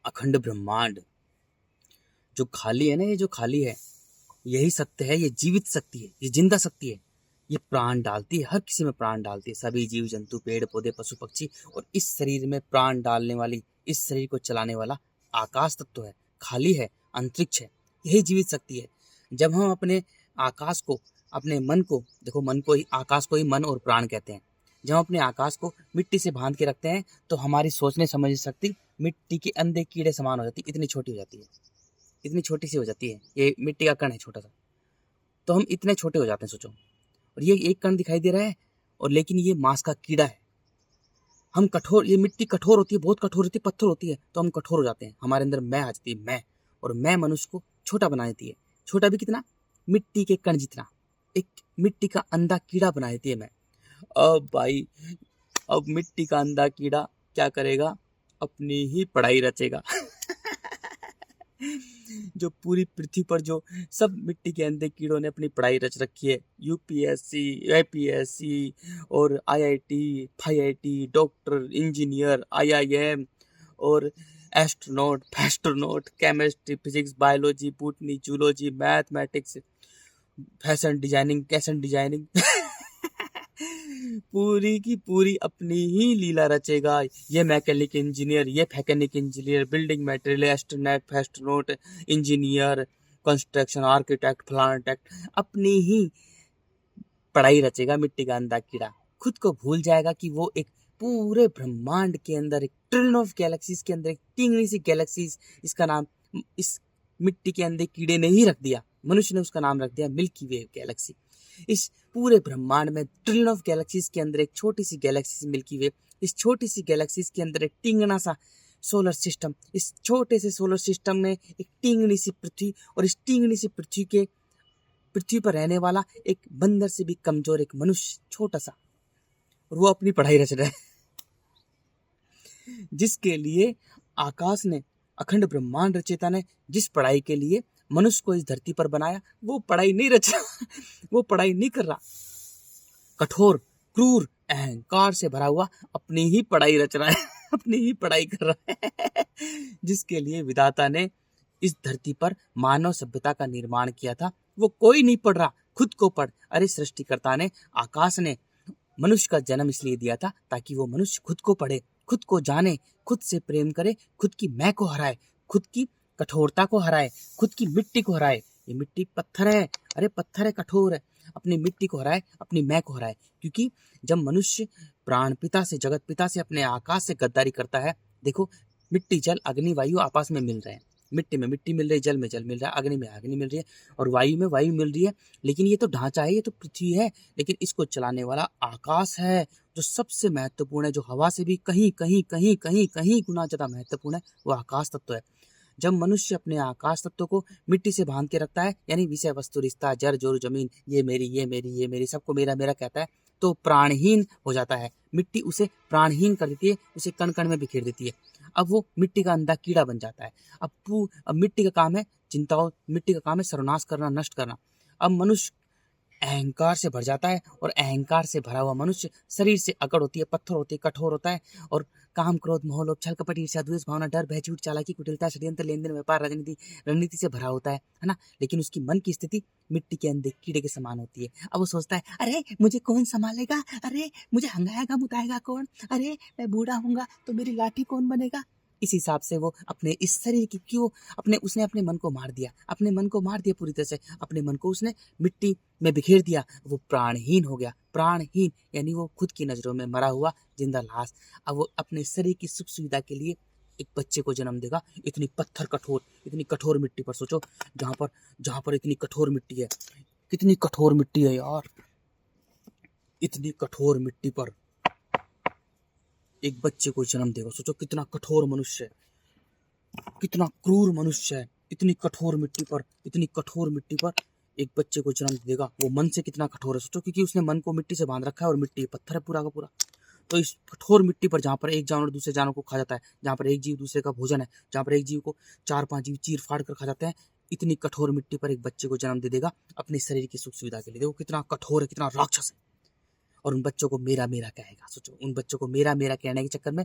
अखंड ब्रह्मांड जो खाली है ना, ये जो खाली है यही सत्य है। ये जीवित शक्ति है, ये जिंदा शक्ति है। ये प्राण डालती है, हर किसी में प्राण डालती है। सभी जीव जंतु, पेड़ पौधे, पशु पक्षी और इस शरीर में प्राण डालने वाली, इस शरीर को चलाने वाला आकाश तत्व है, खाली है, अंतरिक्ष है। यही जीवित शक्ति है। जब हम अपने आकाश को, अपने मन को, देखो मन को ही, आकाश को ही मन और प्राण कहते हैं। जब हम अपने आकाश को मिट्टी से बांध के रखते हैं तो हमारी सोचने समझ शक्ति मिट्टी के अंधे कीड़े समान हो जाती है, इतनी छोटी हो जाती है, इतनी छोटी सी हो जाती है। ये मिट्टी का कण है छोटा सा, तो हम इतने छोटे हो जाते हैं, सोचो। और ये एक कण दिखाई दे रहा है, और लेकिन ये मांस का कीड़ा है। हम कठोर, ये मिट्टी कठोर होती है, बहुत कठोर होती है, पत्थर होती है, तो हम कठोर हो जाते हैं। हमारे अंदर मैं आ जाती है, मैं। और मैं मनुष्य को छोटा बना देती है। छोटा भी कितना? मिट्टी के कण जितना, एक मिट्टी का अंधा कीड़ा बना देती है मैं। अब भाई, अब मिट्टी का अंधा कीड़ा क्या करेगा? अपनी ही पढ़ाई रचेगा। जो पूरी पृथ्वी पर जो सब मिट्टी के अंधे कीड़ों ने अपनी पढ़ाई रच रखी है, यूपीएससी, एपीएससी और आईआईटी, फाईआईटी, डॉक्टर, इंजीनियर, आईआईएम और एस्ट्रोनॉट, फैस्ट्रोनॉट, chemistry, physics, biology, botany, zoology, mathematics, fashion designing, कैशन डिजाइनिंग, पूरी की पूरी अपनी ही लीला रचेगा। ये मैकेनिक इंजीनियर, ये फैकेनिक इंजीनियर, बिल्डिंग मटेरियल, एस्ट्रोनॉट, फैस्ट्रोनॉट, इंजीनियर, कंस्ट्रक्शन, आर्किटेक्ट, प्लांटेक्ट, अपनी ही पढ़ाई रचेगा मिट्टी का अंधा कीड़ा। खुद को भूल जाएगा कि वो एक पूरे ब्रह्मांड के अंदर, एक ट्रिलियन ऑफ गैलेक्सीज के अंदर एक टीनी सी गैलेक्सीज, इसका नाम इस मिट्टी के अंधे कीड़े ने ही रख दिया। मनुष्य ने उसका नाम रख दिया मिल्की वे गैलेक्सी। इस पूरे ब्रह्मांड में ट्रिलियन ऑफ गैलेक्सीज के अंदर एक छोटी सी गैलेक्सी मिल्की वे। इस छोटी सी गैलेक्सीज के अंदर एक टींगना सा सोलर सिस्टम। इस छोटे से सोलर सिस्टम में एक टींगनी सी पृथ्वी, और इस टींगनी सी पृथ्वी पर रहने वाला एक बंदर से भी कमजोर एक मनुष्य, छोटा सा, और वो अपनी पढ़ाई रच रहा है। जिसके लिए आकाश ने, अखंड ब्रह्मांड रचयिता ने जिस पढ़ाई के लिए मनुष्य को इस धरती पर बनाया, वो पढ़ाई नहीं रच रहा। वो पढ़ाई नहीं कर रहा। कठोर, क्रूर, अहंकार से भरा हुआ अपनी ही पढ़ाई रच रहा है। अपनी ही पढ़ाई कर रहा है। जिसके लिए विधाता ने इस धरती पर मानव सभ्यता का निर्माण किया था, वो कोई नहीं पढ़ रहा। खुद को पढ़। अरे सृष्टिकर्ता ने, आकाश ने मनुष्य का जन्म इसलिए दिया था ताकि वो मनुष्य खुद को पढ़े, खुद को जाने, खुद से प्रेम करे, खुद की मैं को हराए, खुद की कठोरता को हराए, खुद की मिट्टी को हराए। ये मिट्टी पत्थर है, अरे पत्थर है, कठोर है। अपनी मिट्टी को हराए, अपनी मैं को हराए। क्योंकि जब मनुष्य प्राण पिता से, जगत पिता से, अपने आकाश से गद्दारी करता है, देखो मिट्टी, जल, अग्नि, वायु आपस में मिल रहे हैं। मिट्टी में मिट्टी मिल रही है, जल में जल मिल रहा है, अग्नि में अग्नि मिल रही है, और वायु में वायु मिल रही है। लेकिन ये तो ढांचा है, ये तो पृथ्वी है। लेकिन इसको चलाने वाला आकाश है, जो सबसे महत्वपूर्ण है, जो हवा से भी कहीं कहीं कहीं कहीं कहीं गुना ज्यादा महत्वपूर्ण है, वो आकाश तत्व है। जब मनुष्य अपने आकाश तत्व को मिट्टी से बांध के रखता है, यानी विषय वस्तु, रिश्ता, जड़ जोर जमीन, ये मेरी, ये मेरी, ये मेरी, सबको मेरा मेरा कहता है, तो प्राणहीन हो जाता है। मिट्टी उसे प्राणहीन कर देती है, उसे कण कण में बिखेर देती है। अब वो मिट्टी का अंधा कीड़ा बन जाता है। अब मिट्टी का काम है चिंताओं, मिट्टी का काम है सर्वनाश करना, नष्ट करना। अब मनुष्य अहंकार से भर जाता है, और अहंकार से भरा हुआ मनुष्य शरीर से अकड़ होती है, पत्थर होती है, कठोर होता है, और काम, क्रोध, मोह, लोभ, छल, कपट, ईर्ष्या, द्वेष, भावना, डर, भय, झूठ, चालाकी, कुटिलता, षड्यंत्र, लेन देन, व्यापार, रणनीति से भरा होता है ना। लेकिन उसकी मन की स्थिति मिट्टी के अंधे कीड़े के समान होती है। अब वो सोचता है, अरे मुझे कौन संभालेगा, अरे मुझे हंगाएगा मुताएगा कौन, अरे मैं बूढ़ा हूंगा तो मेरी लाठी कौन बनेगा। इस हिसाब से वो अपने इस शरीर की, क्यों उसने अपने मन को मार दिया, अपने मन को मार दिया पूरी तरह से। अपने मन को उसने मिट्टी में बिखेर दिया, वो प्राणहीन हो गया। प्राणहीन यानी वो खुद की नजरों में मरा हुआ जिंदा लाश। अब वो अपने शरीर की सुख सुविधा के लिए एक बच्चे को जन्म देगा। इतनी पत्थर कठोर, इतनी कठोर मिट्टी पर सोचो, जहां पर इतनी कठोर मिट्टी है। कितनी कठोर मिट्टी है यार। इतनी कठोर मिट्टी पर एक बच्चे को जन्म देगा। सोचो कितना कठोर मनुष्य है, कितना क्रूर मनुष्य है। इतनी कठोर मिट्टी पर, इतनी कठोर मिट्टी पर एक बच्चे को जन्म देगा। वो मन से कितना कठोर है सोचो, क्योंकि उसने मन को मिट्टी से बांध रखा है, और मिट्टी पत्थर है पूरा का पूरा। तो इस कठोर मिट्टी पर, जहाँ पर एक जानवर दूसरे जानवर को खा जाता है, जहाँ पर एक जीव दूसरे का भोजन है, जहाँ पर एक जीव को 4-5 जीव चीर फाड़ कर खा जाते हैं, इतनी कठोर मिट्टी पर एक बच्चे को जन्म दे देगा अपने शरीर की सुख सुविधा के लिए। देखो कितना कठोर है, कितना राक्षस है। और उन बच्चों को मेरा मेरा कहेगा। सोचो, उन बच्चों को मेरा मेरा कहने के चक्कर में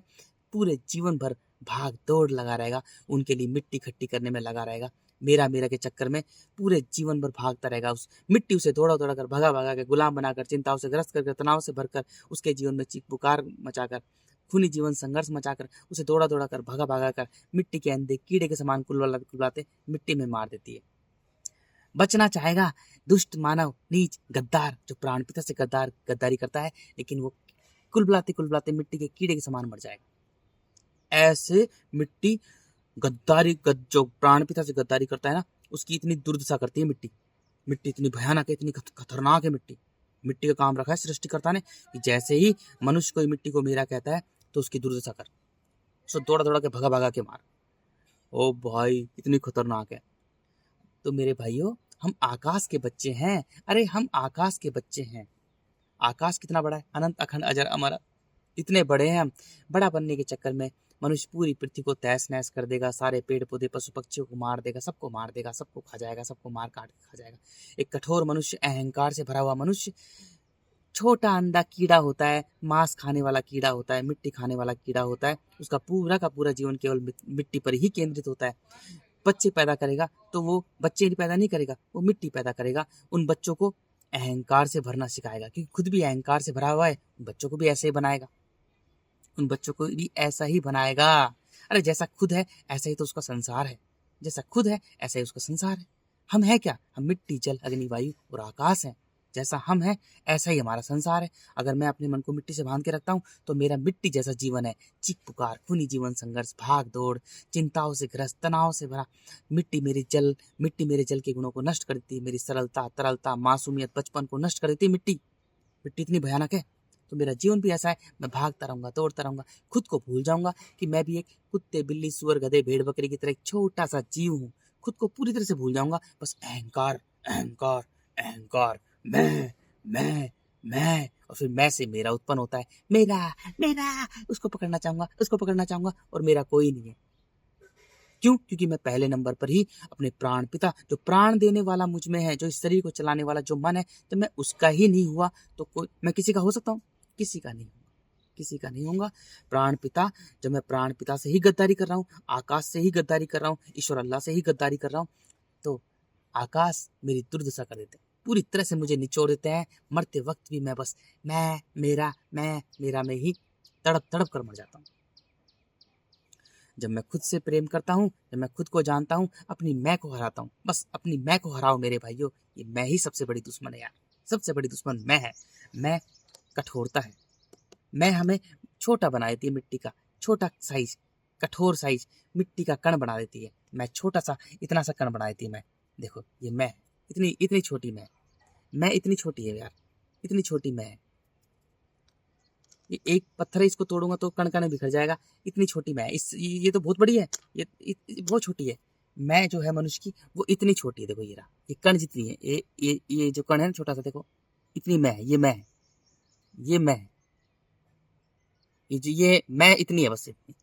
पूरे जीवन भर भाग दौड़ लगा रहेगा, उनके लिए मिट्टी इकट्ठी करने में लगा रहेगा, मेरा मेरा के चक्कर में पूरे जीवन भर भागता रहेगा। उस मिट्टी उसे दौड़ा दौड़ा कर, भगा भगा के, गुलाम बनाकर, चिंताओं से ग्रस्त कर, तनाव से भरकर, उसके जीवन में चीख पुकार मचाकर, खूनी जीवन संघर्ष मचाकर, उसे दौड़ा दौड़ा कर, भगा भगा कर, मिट्टी के अंधे कीड़े के समान कुलबुलाते मिट्टी में मार देती है। बचना चाहेगा दुष्ट मानव, नीच, गद्दार, जो प्राण पिता से गद्दारी करता है, लेकिन वो कुलबुलाते कुलबुलाते मिट्टी के कीड़े के समान मर जाएगा। ऐसे मिट्टी जो प्राण पिता से गद्दारी करता है ना, उसकी इतनी दुर्दशा करती है मिट्टी। मिट्टी इतनी भयानक है, इतनी खतरनाक है मिट्टी। मिट्टी का काम रखा है सृष्टिकर्ता ने कि जैसे ही मनुष्य कोई मिट्टी को मेरा कहता है तो उसकी दुर्दशा कर, उसको दौड़ा दौड़ा के भगा भगा के मार। ओ भाई, इतनी खतरनाक है। तो मेरे भाइयों, हम आकाश के बच्चे हैं। अरे हम आकाश के बच्चे हैं। आकाश कितना बड़ा है, अनंत अखंड अजर अमर, इतने बड़े हैं हम। बड़ा बनने के चक्कर में मनुष्य पूरी पृथ्वी को तहस नहस कर देगा, सारे पेड़ पौधे पशु पक्षियों को मार देगा, सबको मार देगा, सबको खा जाएगा, सबको मार काट के खा जाएगा। एक कठोर मनुष्य, अहंकार से भरा हुआ मनुष्य, छोटा अंधा कीड़ा होता है, मांस खाने वाला कीड़ा होता है, मिट्टी खाने वाला कीड़ा होता है। उसका पूरा का पूरा जीवन केवल मिट्टी पर ही केंद्रित होता है। बच्चे पैदा करेगा तो वो बच्चे पैदा नहीं करेगा, वो मिट्टी पैदा करेगा। उन बच्चों को अहंकार से भरना सिखाएगा, क्योंकि खुद भी अहंकार से भरा हुआ है। उन बच्चों को भी ऐसे ही बनाएगा, उन बच्चों को भी ऐसा ही बनाएगा। अरे जैसा खुद है ऐसा ही तो उसका संसार है, जैसा खुद है ऐसा ही उसका संसार है। हम है क्या? हम मिट्टी, जल, अग्नि, वायु और आकाश हैं। जैसा हम हैं ऐसा ही हमारा संसार है। अगर मैं अपने मन को मिट्टी से बांध के रखता हूँ तो मेरा मिट्टी जैसा जीवन है, चीख पुकार, खूनी जीवन संघर्ष, भाग दौड़, चिंताओं से ग्रस्त, तनाव से भरा। मिट्टी मेरे जल के गुणों को नष्ट कर देती है, मेरी सरलता, तरलता, मासूमियत, बचपन को नष्ट कर देती है मिट्टी। मिट्टी इतनी भयानक है। तो मेरा जीवन भी ऐसा है, मैं भागता रहूंगा, दौड़ता रहूंगा, खुद को भूल जाऊंगा कि मैं भी एक कुत्ते, बिल्ली, सुअर, गधे, भेड़, बकरी की तरह एक छोटा सा जीव हूँ। खुद को पूरी तरह से भूल जाऊंगा। बस अहंकार अहंकार अहंकार, मैं, और फिर मैं से मेरा उत्पन्न होता है। मेरा उसको पकड़ना चाहूंगा और मेरा कोई नहीं है। क्यों? क्योंकि मैं पहले नंबर पर ही अपने प्राण पिता, जो प्राण देने वाला मुझ में है, जो इस शरीर को चलाने वाला जो मन है, जब मैं उसका ही नहीं हुआ तो मैं किसी का हो सकता हूँ? किसी का नहीं होगा। प्राण पिता, जब मैं प्राण पिता से ही गद्दारी कर रहा हूँ, आकाश से ही गद्दारी कर रहा हूँ, ईश्वर अल्लाह से ही गद्दारी कर रहा हूँ, तो आकाश मेरी दुर्दशा कर देते हैं, पूरी तरह से मुझे निचोड़ देते हैं। मरते वक्त भी मैं बस मेरा में ही तड़प तड़प कर मर जाता हूँ। जब मैं खुद से प्रेम करता हूँ, जब मैं खुद को जानता हूँ, अपनी मैं को हराता हूँ। बस अपनी मैं को हराओ मेरे भाइयों। ये मैं ही सबसे बड़ी दुश्मन है यार। सबसे बड़ी दुश्मन मैं है। मैं कठोरता है। मैं हमें छोटा बना देती है, मिट्टी का छोटा साइज, कठोर साइज मिट्टी का कण बना देती है। मैं छोटा सा, इतना सा कण बना देती है। मैं देखो, ये मैं इतनी छोटी मैं इतनी छोटी है यार, इतनी छोटी मैं है। ये एक पत्थर है, इसको तोड़ूंगा तो कण कण बिखर जाएगा। इतनी छोटी मैं, ये तो बहुत बड़ी है, ये बहुत छोटी है। मैं जो है मनुष्य की, वो इतनी छोटी है। देखो ये रहा, ये कण जितनी है, ये जो कण है ना छोटा सा, देखो इतनी मैं है। ये मैं है, ये मैं इतनी है, बस इतनी।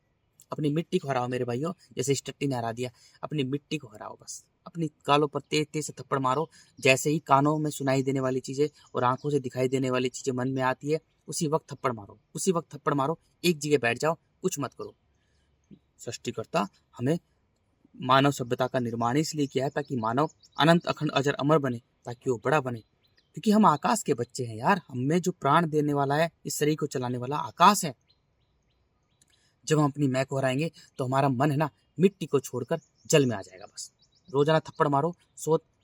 अपनी मिट्टी को हराओ मेरे भाइयों, जैसे इस टट्टी ने हरा दिया। अपनी मिट्टी को हराओ बस। अपनी गालों पर तेज तेज से थप्पड़ मारो। जैसे ही कानों में सुनाई देने वाली चीजें और आंखों से दिखाई देने वाली चीजें मन में आती है, उसी वक्त थप्पड़ मारो। एक जगह बैठ जाओ, कुछ मत करो। सृष्टिकर्ता हमें मानव सभ्यता का निर्माण इसलिए किया है ताकि मानव अनंत अखंड अजर अमर बने, ताकि वो बड़ा बने। क्योंकि हम आकाश के बच्चे हैं यार। हमें जो प्राण देने वाला है, इस शरीर को चलाने वाला आकाश है। जब हम अपनी मैं को हराएंगे तो हमारा मन है ना, मिट्टी को छोड़कर जल में आ जाएगा। बस रोजाना थप्पड़ मारो,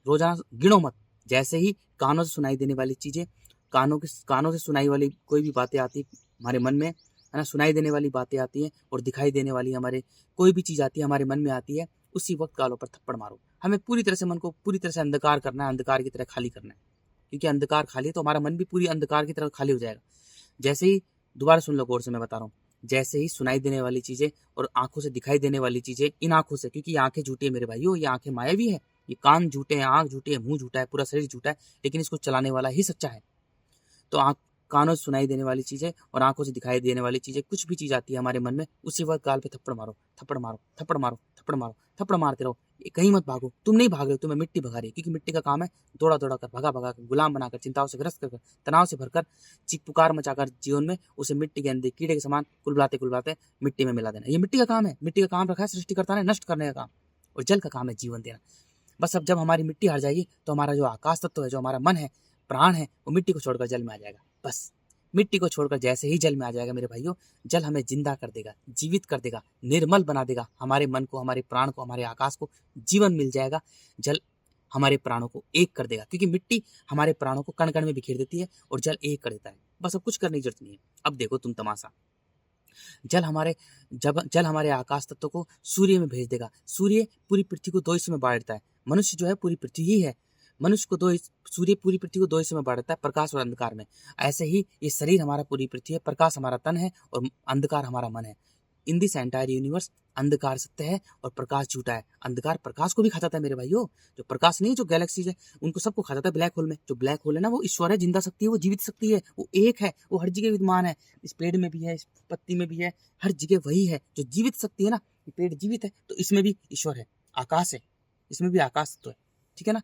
रोजाना गिनो मत। जैसे ही कानों से सुनाई देने वाली चीजें, कानों से सुनाई वाली कोई भी बातें आती हमारे मन में, है ना, सुनाई देने वाली बातें आती हैं और दिखाई देने वाली हमारे कोई भी चीज आती है, हमारे मन में आती है, उसी वक्त गालों पर थप्पड़ मारो। हमें पूरी तरह से मन को पूरी तरह से अंधकार करना है, अंधकार की तरह खाली करना है। क्योंकि अंधकार खाली है तो हमारा मन भी पूरी अंधकार की तरह खाली हो जाएगा। जैसे ही, दोबारा सुन लो गौर से, मैं बता रहा हूँ, जैसे ही सुनाई देने वाली चीजें और आंखों से दिखाई देने वाली चीजें, इन आंखों से, क्योंकि ये आंखें झूठी है मेरे भाइयों, ये आंखें मायावी है, ये कान झूठे हैं, आंख झूठी है, मुंह झूठा है, पूरा शरीर झूठा है, लेकिन इसको चलाने वाला ही सच्चा है। तो कानों से सुनाई देने वाली चीजें और आंखों से दिखाई देने वाली चीजें, कुछ भी चीज आती है हमारे मन में, उसी वक्त गाल पे थप्पड़ मारो, थप्पड़ मारो, थप्पड़ मारो, थप्पड़ मारो, थप्पड़ मारते रहो। कहीं मत भागो, तुम नहीं भाग रहे हो, तुम्हें मिट्टी भगा रही है, क्योंकि मिट्टी का काम है दौड़ा दौड़ा कर, भगा भगा कर, गुलाम बनाकर, चिंताओं से ग्रस्त कर, तनाव से भरकर, चीख पुकार मचाकर जीवन में उसे मिट्टी के अंदर कीड़े के समान कुलबुलाते कुलबुलाते मिट्टी में मिला देना। ये मिट्टी का काम है, मिट्टी का काम रखा है सृष्टिकर्ता ने नष्ट करने का काम, और जल का काम है जीवन देना। बस अब जब हमारी मिट्टी हार जाएगी तो हमारा जो आकाश तत्व है, जो हमारा मन है, प्राण है, वो मिट्टी को छोड़कर जल में आ जाएगा। बस मिट्टी को छोड़कर जैसे ही जल में आ जाएगा मेरे भाइयों, जल हमें जिंदा कर देगा, जीवित कर देगा, निर्मल बना देगा, हमारे मन को, हमारे प्राण को, हमारे आकाश को जीवन मिल जाएगा। जल हमारे प्राणों को एक कर देगा, क्योंकि मिट्टी हमारे प्राणों को कण कण में बिखेर देती है और जल एक कर देता है। बस अब कुछ करने की जरूरत नहीं है। अब देखो तुम तमाशा, जल हमारे आकाश तत्व को सूर्य में भेज देगा। सूर्य पूरी पृथ्वी को दो हिस्सों में बांट देता है। मनुष्य जो है पूरी पृथ्वी ही है, मनुष्य को सूर्य पूरी पृथ्वी को दो हिस्सों में बांट देता है, प्रकाश और अंधकार में। ऐसे ही ये शरीर हमारा पूरी पृथ्वी है, प्रकाश हमारा तन है और अंधकार हमारा मन है। इन दिस एंटायर यूनिवर्स अंधकार सत्य है और प्रकाश झूठा है। अंधकार प्रकाश को भी खा जाता है मेरे भाइयों। जो प्रकाश नहीं है, जो गैलेक्सीज है, उनको सबको खा जाता है ब्लैक होल में। जो ब्लैक होल है ना, वो ईश्वर है, जिंदा शक्ति है, वो जीवित शक्ति है, वो एक है, वो हर जगह विद्यमान है। इस पेड़ में भी है, इस पत्ती में भी है, हर जगह वही है जो जीवित शक्ति है ना। ये पेड़ जीवित है तो इसमें भी ईश्वर है, आकाश है, इसमें भी आकाश तो है, ठीक है ना।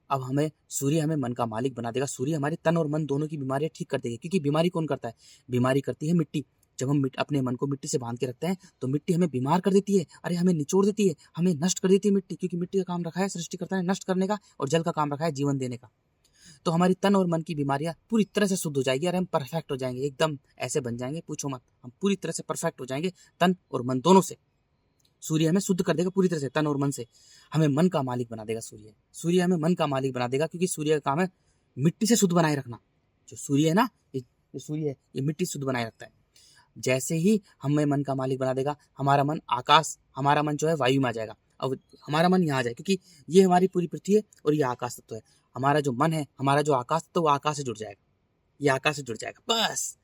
अब सूर्य हमें मन का मालिक बना देगा। सूर्य हमारे तन और मन दोनों की बीमारियां ठीक कर देगा, क्योंकि बीमारी कौन करता है? बीमारी करती है मिट्टी। जब हम अपने मन को मिट्टी से बांध के रखते हैं तो मिट्टी हमें बीमार कर देती है, अरे हमें निचोड़ देती है, हमें नष्ट कर देती है मिट्टी, क्योंकि मिट्टी का काम रखा है सृष्टिकर्ता ने नष्ट करने का और जल का काम रखा है जीवन देने का। तो हमारी तन और मन की बीमारियां पूरी तरह से शुद्ध हो जाएगी, अरे हम परफेक्ट हो जाएंगे, एकदम ऐसे बन जाएंगे, पूछो मत। हम पूरी तरह से परफेक्ट हो जाएंगे तन और मन दोनों से। सूर्य हमें शुद्ध कर देगा पूरी तरह से तन और मन से, हमें मन का मालिक बना देगा। सूर्य हमें मन का मालिक बना देगा, क्योंकि सूर्य का काम है मिट्टी से शुद्ध बनाए रखना। जो सूर्य है ना, ये सूर्य है, ये मिट्टी शुद्ध बनाए रखता है। जैसे ही हमें मन का मालिक बना देगा, हमारा मन आकाश, हमारा मन जो है वायु में आ जाएगा। अब हमारा मन यहाँ आ जाए, क्योंकि ये हमारी पूरी पृथ्वी है और ये आकाश तत्व है। हमारा जो मन है, हमारा जो आकाश तत्व, वो आकाश से जुड़ जाएगा, ये आकाश से जुड़ जाएगा। बस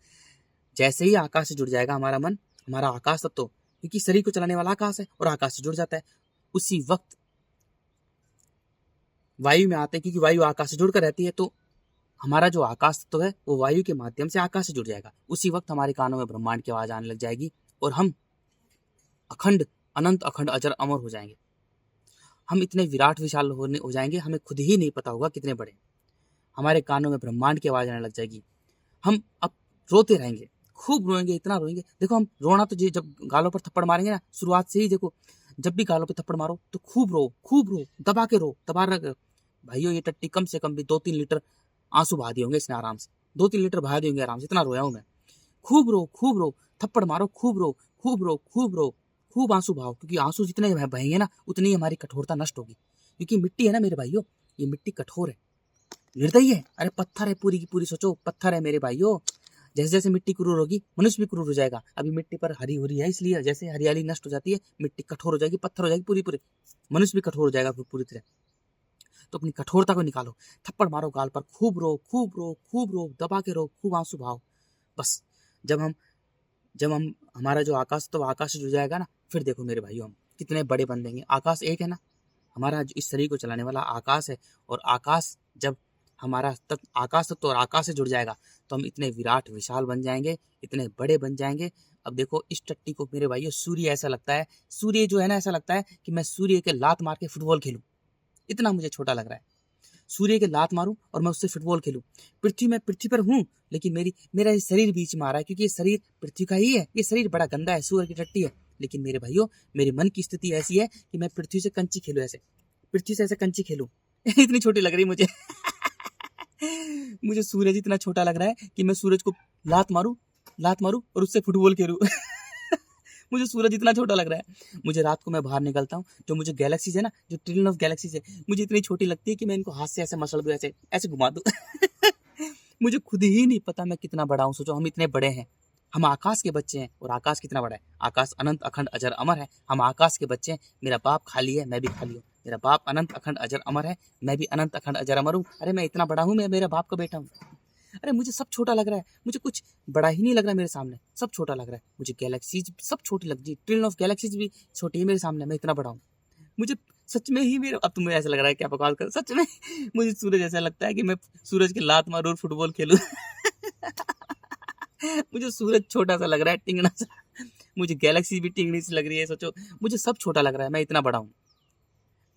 जैसे ही आकाश से जुड़ जाएगा हमारा मन, हमारा आकाश तत्व, क्योंकि शरीर को चलाने वाला आकाश है और आकाश से जुड़ जाता है, उसी वक्त वायु में आते हैं, क्योंकि वायु आकाश से जुड़कर रहती है। तो हमारा जो आकाश तत्व है वो वायु के माध्यम से आकाश से जुड़ जाएगा। उसी वक्त हमारे कानों में ब्रह्मांड की आवाज आने लग जाएगी और हम अखंड, अनंत, अखंड, अजर, अमर हो जाएंगे। हम इतने विराट विशाल हो जाएंगे, हमें खुद ही नहीं पता होगा कितने बड़े। हमारे कानों में ब्रह्मांड की आवाज आने लग जाएगी। हम अब रोते रहेंगे, खूब रोएंगे, इतना रोएंगे। देखो हम रोना तो जब गालों पर थप्पड़ मारेंगे ना, शुरुआत से ही देखो, जब भी गालों पर थप्पड़ मारो तो खूब रो, दबा के रो, दबा रख। भाइयों ये टट्टी कम से कम भी 2-3 लीटर आंसू बहा दिए होंगे इसने आराम से, 2-3 लीटर बहा दिए होंगे आराम से, इतना रोया हूं मैं। खूब रो, थप्पड़ मारो, खूब आंसू बहाओ, क्योंकि आंसू जितने बहेंगे ना उतनी हमारी कठोरता नष्ट होगी। क्योंकि मिट्टी है ना मेरे भाइयों, ये मिट्टी कठोर है, निर्दयी है, अरे पत्थर है पूरी की पूरी। सोचो पत्थर है मेरे भाइयों। जैसे जैसे मिट्टी क्रूर होगी, मनुष्य भी क्रूर हो जाएगा। अभी मिट्टी पर हरी हो रही है, इसलिए जैसे हरियाली नष्ट हो जाती है, मिट्टी कठोर हो जाएगी, पत्थर हो जाएगी पूरी, मनुष्य भी कठोर हो जाएगा पूरी तरह। तो अपनी कठोरता को निकालो, थप्पड़ मारो गाल पर, खूब रो, दबा के रो, खूब आंसू बहाओ। बस जब हम हमारा जो आकाश, तो आकाश से जुड़ जाएगा ना, फिर देखो मेरे भाइयों हम कितने बड़े बन देंगे। आकाश एक है ना, हमारा इस शरीर को चलाने वाला आकाश है, और आकाश जब हमारा आकाश तो और आकाश से जुड़ जाएगा तो हम इतने विराट विशाल बन जाएंगे, इतने बड़े बन जाएंगे। अब देखो इस टट्टी को मेरे भाइयों, सूर्य ऐसा लगता है, सूर्य जो है ना, ऐसा लगता है कि मैं सूर्य के लात मार के फुटबॉल खेलूं, इतना मुझे छोटा लग रहा है। सूर्य के लात मारूं और मैं उससे फुटबॉल खेलूं। पृथ्वी पर हूं, लेकिन मेरा ये शरीर बीच में आ रहा है, क्योंकि ये शरीर पृथ्वी का ही है। ये शरीर बड़ा गंदा है, सूअर की टट्टी है। लेकिन मेरे भाइयों, मेरे मन की स्थिति ऐसी है कि मैं पृथ्वी से कंची खेलूं, ऐसे पृथ्वी से ऐसे कंची खेलूं। इतनी छोटी लग रही मुझे मुझे सूरज इतना छोटा लग रहा है कि मैं सूरज को लात मारूं और उससे फुटबॉल खेलूं मुझे सूरज इतना छोटा लग रहा है। मुझे रात को मैं बाहर निकलता हूँ, जो मुझे गैलेक्सीज है ना, जो ट्रिलियन ऑफ गैलेक्सीज है, मुझे इतनी छोटी लगती है कि मैं इनको हाथ से ऐसे मसल दूं, ऐसे घुमा दूं मुझे खुद ही नहीं पता मैं कितना बड़ा हूँ। सोचो हम इतने बड़े हैं, हम आकाश के बच्चे हैं, और आकाश कितना बड़ा है। आकाश अनंत, अखंड, अजर, अमर है। हम आकाश के बच्चे हैं। मेरा बाप खाली है, मैं भी खाली हूँ। मेरा बाप अनंत, अखंड, अजर, अमर है, मैं भी अनंत, अखंड, अजर, अमर हूँ। अरे मैं इतना बड़ा हूँ, मैं मेरा बाप का बेटा हूँ। अरे मुझे सब छोटा लग रहा है, मुझे कुछ बड़ा ही नहीं लग रहा है मेरे सामने, सब छोटा लग रहा है मुझे। गैलेक्सीज सब छोटी लग रही, ट्रिलियन ऑफ गैलेक्सीज भी छोटी है मेरे सामने, मैं इतना बड़ा हूँ। मुझे सच में ही अब तुम्हें ऐसा लग रहा है क्या बकवास कर, सच में मुझे सूरज ऐसा लगता है कि मैं सूरज की लात मारूं और फुटबॉल खेलूं मुझे सूरज छोटा सा लग रहा है, टिंगना सा। मुझे गैलेक्सी भी टिंगनी सी लग रही है। सोचो, मुझे सब छोटा लग रहा है, मैं इतना बड़ा हूँ।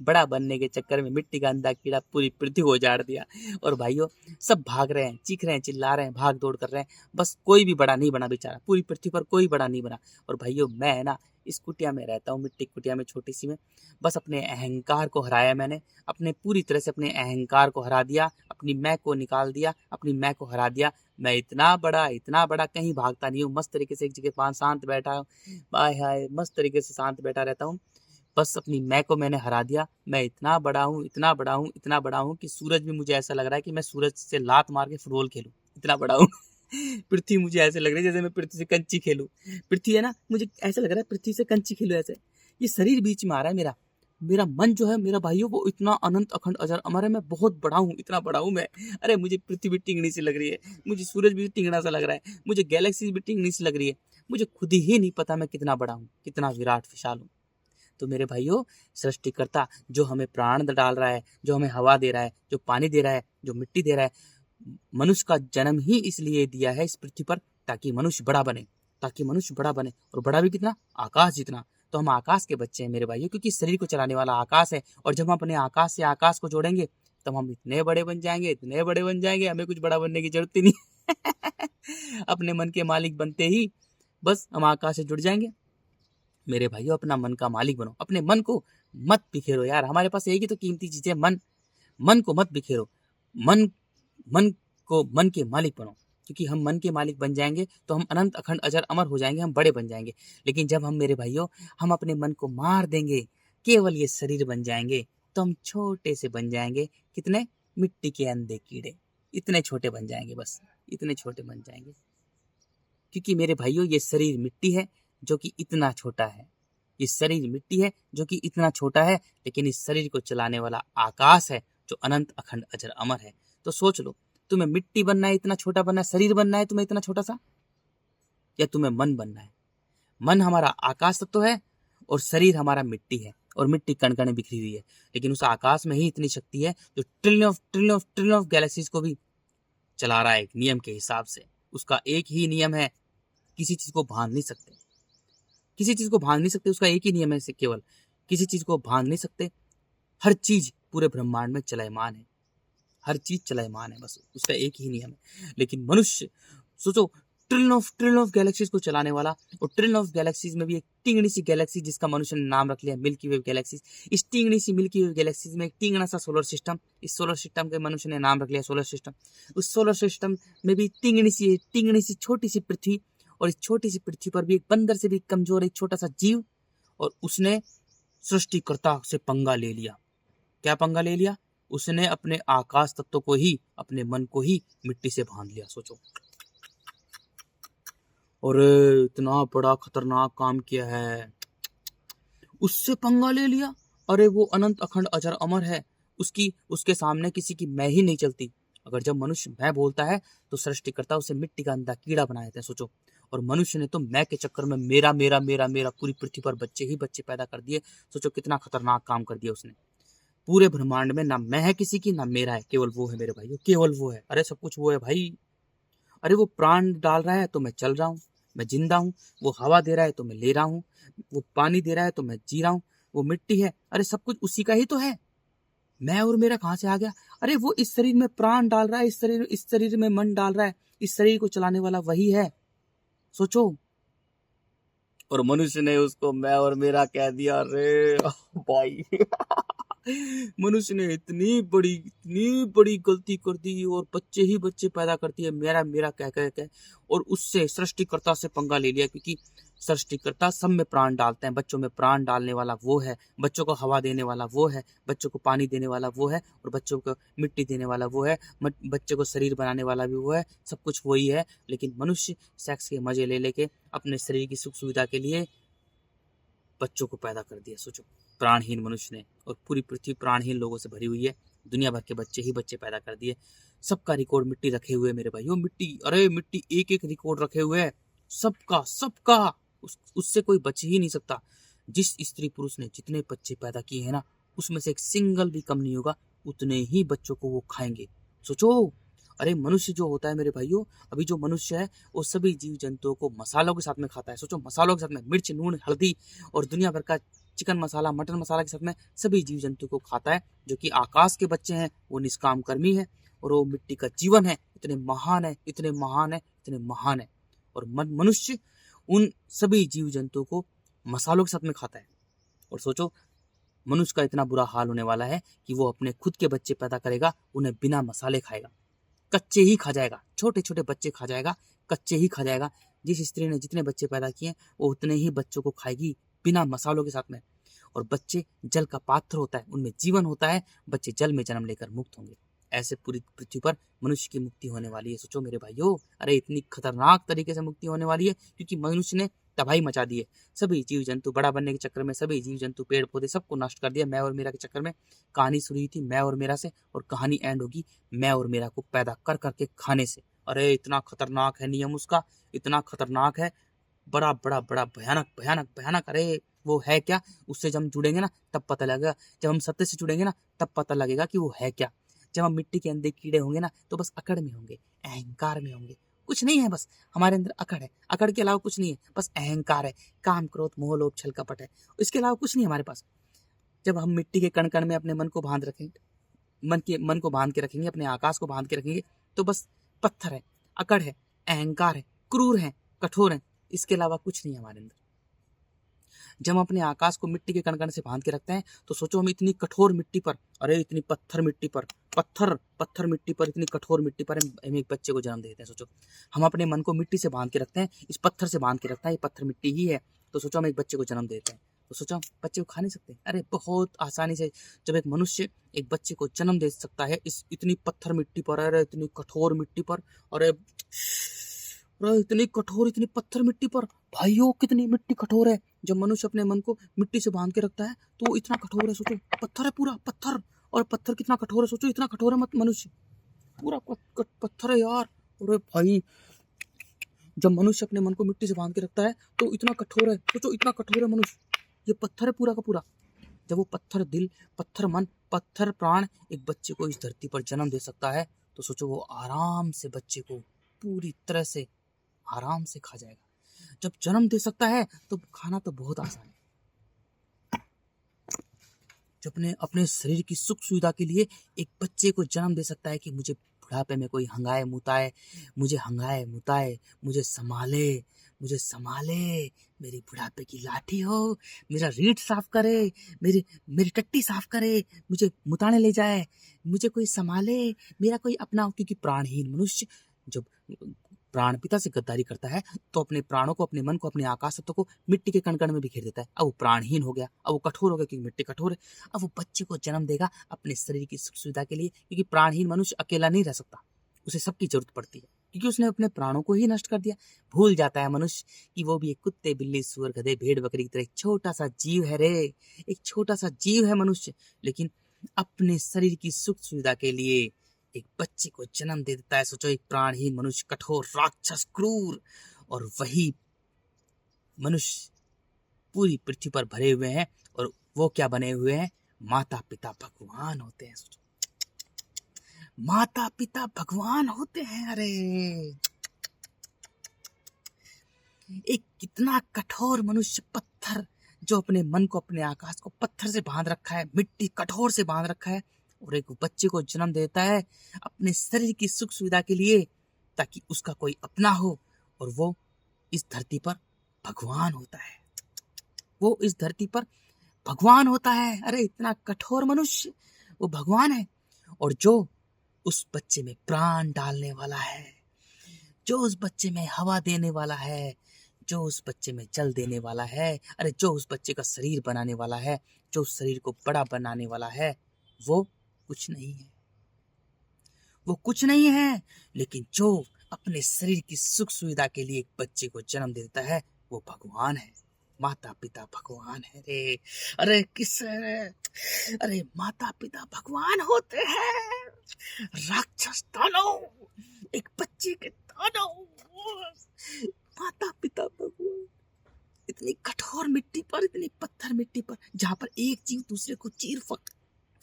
बड़ा बनने के चक्कर में मिट्टी का अंधा कीड़ा पूरी पृथ्वी को उजाड़ दिया। और भाइयों, सब भाग रहे हैं, चीख रहे हैं, चिल्ला रहे हैं, भाग दौड़ कर रहे हैं, बस कोई भी बड़ा नहीं बना बेचारा, पूरी पृथ्वी पर कोई बड़ा नहीं बना। और भाइयों, मैं है ना इस कुटिया में रहता हूँ, मिट्टी की कुटिया में, छोटी सी में। बस अपने अहंकार को हराया मैंने, अपने पूरी तरह से अपने अहंकार को हरा दिया, अपनी मैं को निकाल दिया, अपनी मैं को हरा दिया। मैं इतना बड़ा कहीं भागता नहीं हूँ, मस्त तरीके से एक जगह पास शांत बैठा हूँ। बाय हाय, मस्त तरीके से शांत बैठा रहता हूँ। बस अपनी मैं को मैंने हरा दिया। मैं इतना बड़ा हूँ, इतना बड़ा हूँ, इतना बड़ा हूँ कि सूरज भी मुझे ऐसा लग रहा है कि मैं सूरज से लात मार के फुटबॉल खेलूं, इतना बड़ा हूँ। पृथ्वी मुझे ऐसे लग रही है जैसे मैं पृथ्वी से कंची खेलूं। पृथ्वी है ना, मुझे ऐसा लग रहा है पृथ्वी से कंची खेलूं ऐसे। ये शरीर बीच में आ रहा है मेरा। मेरा मन जो है मेरा भाइयों, वो इतना अनंत अखंड अजर अमर है। मैं बहुत बड़ा हूँ, इतना बड़ा हूँ मैं। अरे मुझे पृथ्वी भी टिंगनी सी लग रही है, मुझे सूरज भी टिंगना सा लग रहा है, मुझे गैलेक्सी भी टिंगनी सी लग रही है। मुझे खुद ही नहीं पता मैं कितना बड़ा हूँ, कितना विराट विशाल हूँ। तो मेरे भाइयों, सृष्टिकर्ता जो हमें प्राण डाल रहा है, जो हमें हवा दे रहा है, जो पानी दे रहा है, जो मिट्टी दे रहा है, मनुष्य का जन्म ही इसलिए दिया है इस पृथ्वी पर, ताकि मनुष्य बड़ा बने, ताकि मनुष्य बड़ा बने। और बड़ा भी कितना, आकाश जितना। तो हम आकाश के बच्चे हैं मेरे भाइयों, क्योंकि शरीर को चलाने वाला आकाश है। और जब हम अपने आकाश से आकाश को जोड़ेंगे, तब हम इतने बड़े बन जाएंगे, इतने बड़े बन जाएंगे, हमें कुछ बड़ा बनने की जरूरत ही नहीं। अपने मन के मालिक बनते ही बस हम आकाश से जुड़ जाएंगे। मेरे भाइयों, अपना मन का मालिक बनो, अपने मन को मत बिखेरो यार। हमारे पास एक ही तो कीमती चीज है, मन। मन को मत बिखेरो। मन मन को मन के मालिक बनो, क्योंकि हम मन के मालिक बन जाएंगे तो हम अनंत अखंड अजर अमर हो जाएंगे, हम बड़े बन जाएंगे। लेकिन जब हम, मेरे भाइयों, हम अपने मन को मार देंगे, केवल ये शरीर बन जाएंगे, तो हम छोटे से बन जाएंगे। कितने, मिट्टी के अंधे कीड़े, इतने छोटे बन जाएंगे, बस इतने छोटे बन जाएंगे। क्योंकि मेरे भाइयों, ये शरीर मिट्टी है जो कि इतना छोटा है। ये शरीर मिट्टी है जो कि इतना छोटा है, लेकिन इस शरीर को चलाने वाला आकाश है जो अनंत अखंड अजर अमर है। तो सोच लो, तुम्हें मिट्टी बनना है, इतना छोटा बनना है, शरीर बनना है तुम्हें इतना छोटा सा, या तुम्हें मन बनना है? मन हमारा आकाश तत्व है और शरीर हमारा मिट्टी है, और मिट्टी कण कण बिखरी हुई है। लेकिन उस आकाश में ही इतनी शक्ति है जो ट्रिलियन ऑफ गैलेक्सीज को भी चला रहा है एक नियम के हिसाब से। उसका एक ही नियम है, किसी चीज को भांग नहीं सकते, किसी चीज को भांग नहीं सकते। उसका एक ही नियम है, से केवल किसी चीज को भांग नहीं सकते। हर चीज पूरे ब्रह्मांड में चलायमान है, हर चीज चलायमान है, बस उसका एक ही नियम है। लेकिन मनुष्य, सोचो, ट्रिलियन ऑफ गैलेक्सीज को चलाने वाला, और ट्रिलियन ऑफ गैलेक्सीज में भी एक टिंगनी सी गैलेक्सी जिसका मनुष्य ने नाम रख लिया मिल्की वे गैलेक्सीज। इस टिंगनी सी मिल्की वे गैलेक्सीज में एक टिंगना सा सोलर सिस्टम, इस सोलर सिस्टम के मनुष्य ने नाम रख लिया सोलर सिस्टम। उस सोलर सिस्टम में भी टिंगनी सी छोटी सी पृथ्वी, और इस छोटी सी पृथ्वी पर भी एक बंदर से भी कमजोर एक छोटा सा जीव, और उसने सृष्टिकर्ता से पंगा ले लिया। क्या पंगा ले लिया? उसने अपने आकाश तत्व को ही, अपने मन को ही मिट्टी से बांध लिया। सोचो, और इतना बड़ा खतरनाक काम किया है, उससे पंगा ले लिया। अरे वो अनंत अखंड अजर अमर है, उसकी, उसके सामने किसी की मैं ही नहीं चलती। अगर जब मनुष्य मैं बोलता है तो सृष्टिकर्ता उसे मिट्टी का अंधा कीड़ा बना देता है। सोचो, और मनुष्य ने तो मैं के चक्कर में मेरा मेरा मेरा मेरा पूरी पृथ्वी पर बच्चे ही बच्चे पैदा कर दिए। सोचो कितना खतरनाक काम कर दिया उसने। पूरे ब्रह्मांड में ना मैं है किसी की, ना मेरा है, केवल वो है मेरे भाई, केवल वो है। अरे सब कुछ वो है भाई। अरे वो प्राण डाल रहा है तो मैं चल रहा हूँ, मैं जिंदा हूँ। वो हवा दे रहा है तो मैं ले रहा हूँ, वो पानी दे रहा है तो मैं जी रहा हूँ। वो मिट्टी है, अरे सब कुछ उसी का ही तो है। मैं और मेरा कहाँ से आ गया? अरे वो इस शरीर में प्राण डाल रहा है, इस शरीर में मन डाल रहा है, इस शरीर को चलाने वाला वही है। सोचो, और मनुष्य ने उसको मैं और मेरा कह दिया। रे भाई, मनुष्य ने इतनी बड़ी गलती कर दी, और बच्चे ही बच्चे पैदा करती है मेरा मेरा कह कह कह, और उससे सृष्टिकर्ता से पंगा ले लिया। क्योंकि सृष्टिकर्ता सब में प्राण डालते हैं, बच्चों में प्राण डालने वाला वो है, बच्चों को हवा देने वाला वो है, बच्चों को पानी देने वाला वो है, और बच्चों को मिट्टी देने वाला वो है, बच्चे को शरीर बनाने वाला भी वो है। सब कुछ वही है। लेकिन मनुष्य सेक्स के मजे ले लेके अपने शरीर की सुख सुविधा के लिए बच्चों को पैदा कर दिया। सोचो, प्राणहीन मनुष्य ने, और पूरी पृथ्वी प्राणहीन लोगों से भरी हुई है। दुनिया भर के बच्चे ही बच्चे पैदा कर दिए। सबका रिकॉर्ड मिट्टी रखे हुए मेरे भाइयों, मिट्टी, अरे मिट्टी एक एक रिकॉर्ड रखे हुए है, सबका सबका। उससे कोई बच ही नहीं सकता। जिस स्त्री पुरुष ने जितने बच्चे पैदा किए हैं ना, उसमें से एक सिंगल भी कम नहीं होगा। उतने ही बच्चों को वो खाएंगे। सोचो, अरे मनुष्य जो होता है मेरे भाइयों, अभी जो मनुष्य है वो सभी जीव जंतुओं को मसालों के साथ में खाता है। सोचो, मसालों के साथ में मिर्च, नून, हल्दी और दुनिया भर का चिकन मसाला, मटन मसाला के साथ में सभी जीव जंतु को खाता है। जो कि आकाश के बच्चे हैं, वो निष्काम कर्मी है और वो मिट्टी का जीवन है। इतने महान है, इतने महान है, इतने महान है। और मनुष्य उन सभी जीव जंतुओं को मसालों के साथ में खाता है। और सोचो, मनुष्य का इतना बुरा हाल होने वाला है कि वो अपने खुद के बच्चे पैदा करेगा, उन्हें बिना मसाले खाएगा, कच्चे ही खा जाएगा। छोटे छोटे बच्चे खा जाएगा, कच्चे ही खा जाएगा। जिस स्त्री ने जितने बच्चे पैदा किए वो उतने ही बच्चों को खाएगी बिना मसालों के साथ में। और बच्चे जल का पात्र होता है, उनमें जीवन होता है। बच्चे जल में जन्म लेकर मुक्त होंगे। ऐसे पूरी पृथ्वी पर मनुष्य की मुक्ति होने वाली है। सोचो मेरे भाइयों, अरे इतनी खतरनाक तरीके से मुक्ति होने वाली है क्योंकि मनुष्य ने तबाही मचा दी है। सभी जीव जंतु बड़ा बनने के चक्कर में, सभी जीव जंतु, पेड़ पौधे सबको नष्ट कर दिया मैं और मेरा के चक्कर में। कहानी शुरू हुई थी मैं और मेरा से और कहानी एंड होगी मैं और मेरा को पैदा कर करके खाने से। अरे इतना खतरनाक है नियम उसका, इतना खतरनाक है, बड़ा बड़ा बड़ा भयानक भयानक भयानक। अरे वो है क्या, उससे जब हम जुड़ेंगे ना तब पता लगेगा। जब हम सत्य से जुड़ेंगे ना तब पता लगेगा कि वो है क्या। जब हम मिट्टी के अंदर कीड़े होंगे ना तो बस अकड़ में होंगे, अहंकार में होंगे। कुछ नहीं है, बस हमारे अंदर अकड़ है, अकड़ के अलावा कुछ नहीं है, बस अहंकार है, काम क्रोध मोह लोभ छल कपट है, इसके अलावा कुछ नहीं है हमारे पास। जब हम मिट्टी के कण कण में अपने मन को बांध रखेंगे, मन को बांध के रखेंगे, अपने आकाश को बांध के रखेंगे, तो बस पत्थर है, अकड़ है, अहंकार है, क्रूर है, कठोर है, इसके अलावा कुछ नहीं है हमारे अंदर। जब हम अपने आकाश को मिट्टी के कण कण से बांध के रखते हैं तो सोचो, हम इतनी कठोर मिट्टी पर, अरे इतनी पत्थर मिट्टी पर, पत्थर मिट्टी पर, इतनी कठोर मिट्टी पर हम एक बच्चे को जन्म देते हैं। सोचो, हम अपने मन को मिट्टी से बांध के रखते हैं, इस पत्थर से बांध के रखता है, ये पत्थर मिट्टी ही है। तो सोचो, हम एक बच्चे को जन्म देते हैं, तो सोचो हम बच्चे को खा नहीं सकते। अरे बहुत आसानी से जब एक मनुष्य एक बच्चे को जन्म दे सकता है इस इतनी पत्थर मिट्टी पर, अरे इतनी कठोर मिट्टी पर, अरे इतनी कठोर, इतनी पत्थर मिट्टी पर। भाइयों कितनी मिट्टी कठोर है। जब मनुष्य अपने मन को मिट्टी से बांध के रखता है तो वो इतना कठोर है। सोचो, पत्थर है, पूरा पत्थर, और पत्थर कितना कठोर है। सोचो, इतना कठोर है मत मनुष्य, पूरा पत्थर है यार। अरे भाई, जब मनुष्य अपने मन को मिट्टी से बांध के रखता है तो इतना कठोर है। सोचो, इतना कठोर है मनुष्य, ये पत्थर है पूरा का पूरा। जब वो पत्थर दिल, पत्थर मन, पत्थर प्राण एक बच्चे को इस धरती पर जन्म दे सकता है तो सोचो, वो आराम से बच्चे को पूरी तरह से आराम से खा जाएगा। जब जन्म दे सकता है तो खाना तो बहुत आसान है। जब अपने अपने शरीर की सुख सुविधा के लिए एक बच्चे को जन्म दे सकता है कि मुझे बुढ़ापे में कोई हंगाए मुताए, मुझे संभाले, मेरी बुढ़ापे की लाठी हो, मेरा रीढ़ साफ करे, मेरी टट्टी साफ करे, मुझे मुताने ले जाए, मुझे कोई संभाले, मेरा कोई अपना हो। क्योंकि प्राणहीन मनुष्य जब प्राण पिता से गद्दारी करता है तो अपने प्राणों को, अपने मन को, अपने आकाश तत्व को मिट्टी के कण कण में बिखेर देता है। अब वो प्राणहीन हो गया, अब वो कठोर हो गया क्योंकि मिट्टी कठोर है। अब वो बच्चे को जन्म देगा अपने शरीर की सुख सुविधा के लिए, क्योंकि प्राणहीन मनुष्य अकेला नहीं रह सकता, उसे सबकी जरूरत पड़ती है, क्योंकि उसने अपने प्राणों को ही नष्ट कर दिया। भूल जाता है मनुष्य कि वो भी एक कुत्ते, बिल्ली, सुअर, गधे, भेड़, बकरी की तरह एक छोटा सा जीव है रे, एक छोटा सा जीव है मनुष्य। लेकिन अपने शरीर की सुख सुविधा के लिए एक बच्चे को जन्म दे देता है। सोचो, एक प्राणहीन मनुष्य, कठोर, राक्षस, क्रूर, और वही मनुष्य पूरी पृथ्वी पर भरे हुए हैं। और वो क्या बने हुए हैं? माता पिता भगवान होते हैं। सोचो, माता पिता भगवान होते हैं। अरे एक कितना कठोर मनुष्य, पत्थर, जो अपने मन को, अपने आकाश को पत्थर से बांध रखा है, मिट्टी कठोर से बांध रखा है, और एक बच्चे को जन्म देता है अपने शरीर की सुख सुविधा के लिए, ताकि उसका कोई अपना हो, और वो इस धरती पर भगवान होता है। वो इस धरती पर भगवान होता है। अरे इतना कठोर मनुष्य, वो भगवान है। और जो उस बच्चे में प्राण डालने वाला है, जो उस बच्चे में हवा देने वाला है, जो उस बच्चे में जल देने वाला है, अरे जो उस बच्चे का शरीर बनाने वाला है, जो उस शरीर को बड़ा बनाने वाला है, वो कुछ नहीं है, वो कुछ नहीं है। लेकिन जो अपने शरीर की सुख सुविधा के लिए एक बच्चे को जन्म देता है, वो भगवान है। माता पिता भगवान है रे। अरे किस अरे माता पिता भगवान होते हैं। राक्षस दानव, एक बच्चे के दानव, माता पिता भगवान। इतनी कठोर मिट्टी पर, इतनी पत्थर मिट्टी पर, जहां पर एक जीव दूसरे को चीर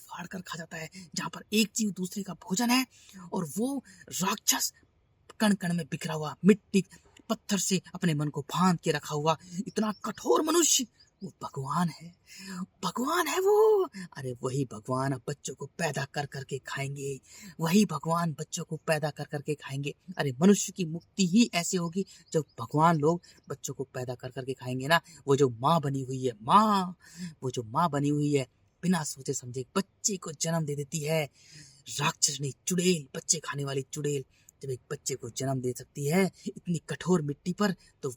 फाड़ कर खा जाता है, जहां पर एक जीव दूसरे का भोजन है और वो राक्षस कण कण में बिखरा हुआ मिट्टी पत्थर से अपने मन को बांध के रखा हुआ इतना कठोर मनुष्य, वो भगवान है, भगवान है वो। अरे वही भगवान अब बच्चों को पैदा कर करके खाएंगे, वही भगवान बच्चों को पैदा कर करके खाएंगे। अरे मनुष्य की मुक्ति ही ऐसे होगी जब भगवान लोग बच्चों को पैदा कर करके खाएंगे ना। वो जो माँ बनी हुई है, माँ, वो जो माँ बनी हुई है, बिना सोचे समझे बच्चे को जन्म दे देती है। राक्षस नहीं, चुड़ैल, बच्चे खाने वाली चुड़ैल जब एक बच्चे को जन्म दे सकती है इतनी कठोर मिट्टी पर, तो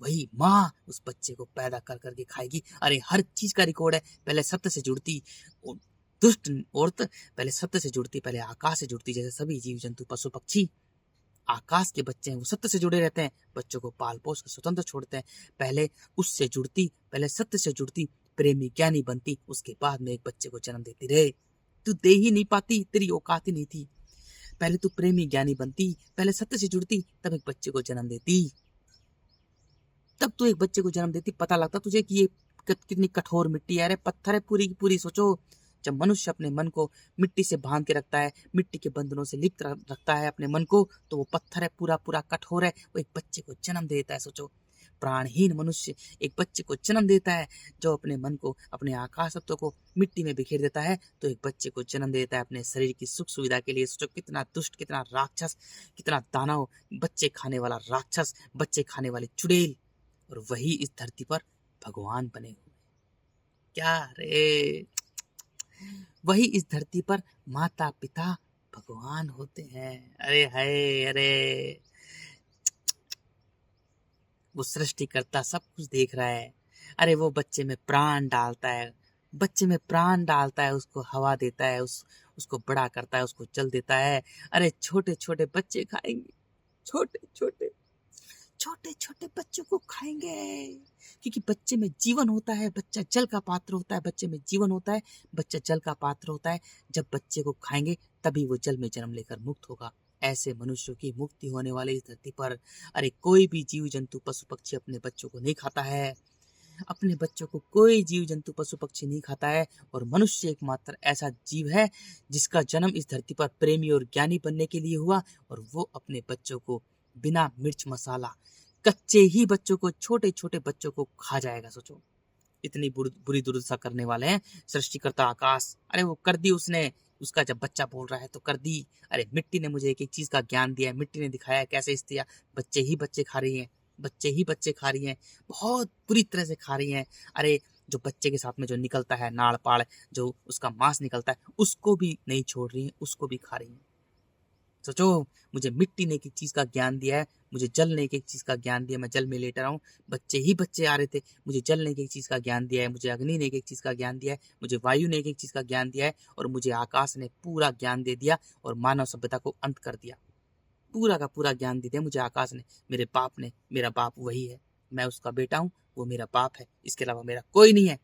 वही माँ उस बच्चे को पैदा कर करके खाएगी। अरे हर चीज का रिकॉर्ड है। पहले सत्य से जुड़ती दुष्ट औरत, पहले सत्य से जुड़ती, पहले आकाश से जुड़ती। जैसे सभी जीव जंतु पशु पक्षी आकाश के बच्चे हैं, वो सत्य से जुड़े रहते हैं, बच्चों को पाल पोस कर स्वतंत्र छोड़ते हैं। पहले उससे जुड़ती, पहले सत्य से जुड़ती, प्रेमी ज्ञानी बनती, उसके बाद में एक बच्चे को जन्म देती। रे तू दे ही नहीं पाती, तेरी औकात ही नहीं थी। पहले तू प्रेमी ज्ञानी बनती, पहले सत्य से जुड़ती, तब एक बच्चे को जन्म देती, तब तू एक बच्चे को जन्म देती। पता लगता तुझे कि ये कितनी कठोर मिट्टी है। अरे पत्थर है पूरी की पूरी। सोचो, जब मनुष्य अपने मन को मिट्टी से बांध के रखता है, मिट्टी के बंधनों से लिप्त रखता है अपने मन को, तो वो पत्थर है, पूरा पूरा कठोर है। वो एक बच्चे को जन्म देता है। सोचो, प्राणहीन मनुष्य एक बच्चे को जन्म देता है जो अपने मन को, अपने आकाश तत्व को मिट्टी में बिखेर देता है, तो एक बच्चे को जन्म देता है अपने शरीर की सुख सुविधा के लिए। सोचो कितना दुष्ट, कितना राक्षस, कितना दानव, बच्चे खाने वाला राक्षस, बच्चे खाने वाली चुड़ैल, और वही इस धरती पर भगवान बने हुए। क्या रे, वही इस धरती पर माता पिता भगवान होते हैं। अरे हाय, अरे वो सृष्टिकर्ता सब कुछ देख रहा है। अरे वो बच्चे में प्राण डालता है, बच्चे में प्राण डालता है, उसको हवा देता है, उसको बड़ा करता है, उसको जल देता है। अरे छोटे छोटे बच्चे खाएंगे, छोटे छोटे छोटे छोटे बच्चों को खाएंगे, क्योंकि बच्चे में जीवन होता है। बच्चा जल का पात्र होता है, बच्चे में जीवन होता है, बच्चा जल का पात्र होता है। जब बच्चे को खाएंगे तभी वो जल में जन्म लेकर मुक्त होगा। ऐसे मनुष्यों की मुक्ति होने वाली इस धरती पर, अरे कोई भी जीव जंतु पशु पक्षी अपने बच्चों को नहीं खाता है, अपने बच्चों को कोई जीव जंतु पशु पक्षी नहीं खाता है। और मनुष्य एकमात्र ऐसा जीव है जिसका जन्म इस धरती पर प्रेमी और ज्ञानी बनने के लिए हुआ, और वो अपने बच्चों को बिना मिर्च मसाला, कच्चे ही बच्चों को, छोटे छोटे बच्चों को खा जाएगा। सोचो, इतनी बुरी दुर्दशा करने वाले हैं सृष्टिकर्ता आकाश। अरे वो कर दी उसने, उसका जब बच्चा बोल रहा है तो कर दी। अरे मिट्टी ने मुझे एक एक चीज का ज्ञान दिया है, मिट्टी ने दिखाया कैसे इस दिया। बच्चे ही बच्चे खा रही हैं, बच्चे ही बच्चे खा रही हैं, बहुत बुरी तरह से खा रही हैं। अरे जो बच्चे के साथ में जो निकलता है नाड़ पाड़, जो उसका मांस निकलता है, उसको भी नहीं छोड़ रही है, उसको भी खा रही है। सोचो, मुझे मिट्टी ने एक चीज का ज्ञान दिया है, मुझे जल ने एक चीज का ज्ञान दिया, मैं जल में लेट रहा हूँ। बच्चे ही बच्चे आ रहे थे, मुझे जल ने एक चीज का ज्ञान दिया है, मुझे अग्नि ने एक चीज का ज्ञान दिया है, मुझे वायु ने एक चीज का ज्ञान दिया है, और मुझे आकाश ने पूरा ज्ञान दे दिया और मानव सभ्यता को अंत कर दिया। पूरा का पूरा ज्ञान दे दिया मुझे आकाश ने, मेरे बाप ने। मेरा बाप वही है, मैं उसका बेटा हूँ, वो मेरा बाप है, इसके अलावा मेरा कोई नहीं है।